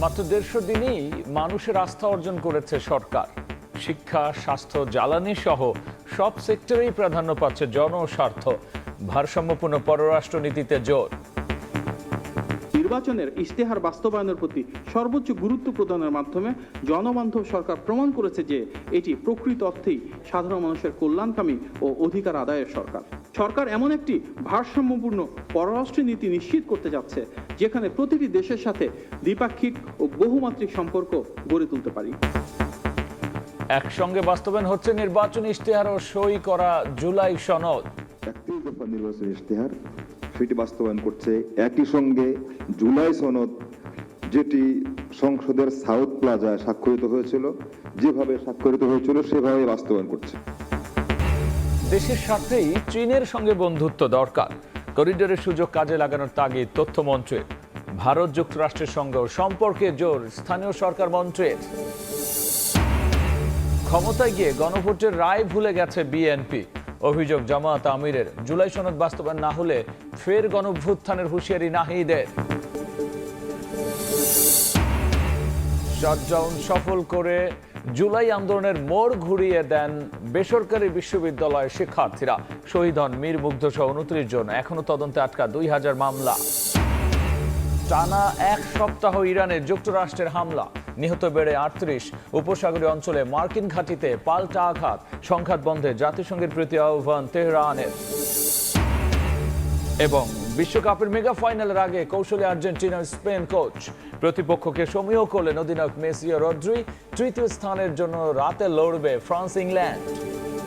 মাত্র ১৫০ দিনেই মানুষের আস্থা অর্জন করেছে সরকার। শিক্ষা, স্বাস্থ্য, জ্বালানি সহ সব সেক্টরেই প্রাধান্য পাচ্ছে জনস্বার্থ। ভারসাম্যপূর্ণ পররাষ্ট্রনীতিতে জোর। নির্বাচনের ইশতেহার বাস্তবায়নের প্রতি সর্বোচ্চ গুরুত্ব প্রদানের মাধ্যমে জনবান্ধব সরকার প্রমাণ করেছে যে এটি প্রকৃত অর্থেই সাধারণ মানুষের কল্যাণকামী ও অধিকার আদায়ের সরকার। সরকার এমন একটি ভারসাম্যপূর্ণ পররাষ্ট্র নীতি নিশ্চিত করতে যাচ্ছে যেখানে প্রতিটি দেশের সাথে দ্বিপাক্ষিক ও বহুমাত্রিক সম্পর্ক গড়ে তুলতে পারি। একসঙ্গে বাস্তবায়ন হচ্ছে নির্বাচনী ইশতেহার ও সই করা জুলাই সনদ। ৩১ দফা নির্বাচনী ইশতেহার সেটি বাস্তবায়ন করছে। একই সঙ্গে জুলাই সনদ, যেটি সংসদের সাউথ প্লাজায় স্বাক্ষরিত হয়েছিল, যেভাবে স্বাক্ষরিত হয়েছিল সেভাবে বাস্তবায়ন করছে। দেশের স্বার্থেই চীনের সঙ্গে বন্ধুত্ব দরকার। করিডোরের সুযোগ কাজে লাগানোর তাগিদ তথ্যমন্ত্রীর। ভারত যুক্তরাষ্ট্রের সঙ্গেও সম্পর্কে জোর স্থানীয় সরকার মন্ত্রীর। ক্ষমতায় গিয়ে গণভোটের রায় ভুলে গেছে বিএনপি। অভিযোগ জামায়াত আমিরের। জুলাই সনদ বাস্তবায়ন না হলে ফের গণভ্যুত্থানের হুঁশিয়ারি নাহিদের। শাটডাউন সফল করে জুলাই আন্দোলনের মোড় ঘুরিয়ে দেন বেসরকারি বিশ্ববিদ্যালয়ের শিক্ষার্থীরা। শহীদ হন মীর মুগ্ধ সহ ২৯ জন। এখনো তদন্তে আটকা ২০০০ মামলা। টানা এক সপ্তাহ ইরানে যুক্তরাষ্ট্রের হামলা, নিহত বেড়ে ৩৮। উপসাগরীয় অঞ্চলে মার্কিন ঘাঁটিতে পাল্টা আঘাত। সংঘাত বন্ধে জাতিসংঘের প্রতি আহ্বান তেহরানের। এবং বিশ্বকাপের মেগা ফাইনালের আগে কৌশলে আর্জেন্টিনার স্পেন কোচ। প্রতিপক্ষকে সমীহ করলেন অধিনায়ক মেসি ও রদ্রি। তৃতীয় স্থানের জন্য রাতে লড়বে ফ্রান্স ইংল্যান্ড।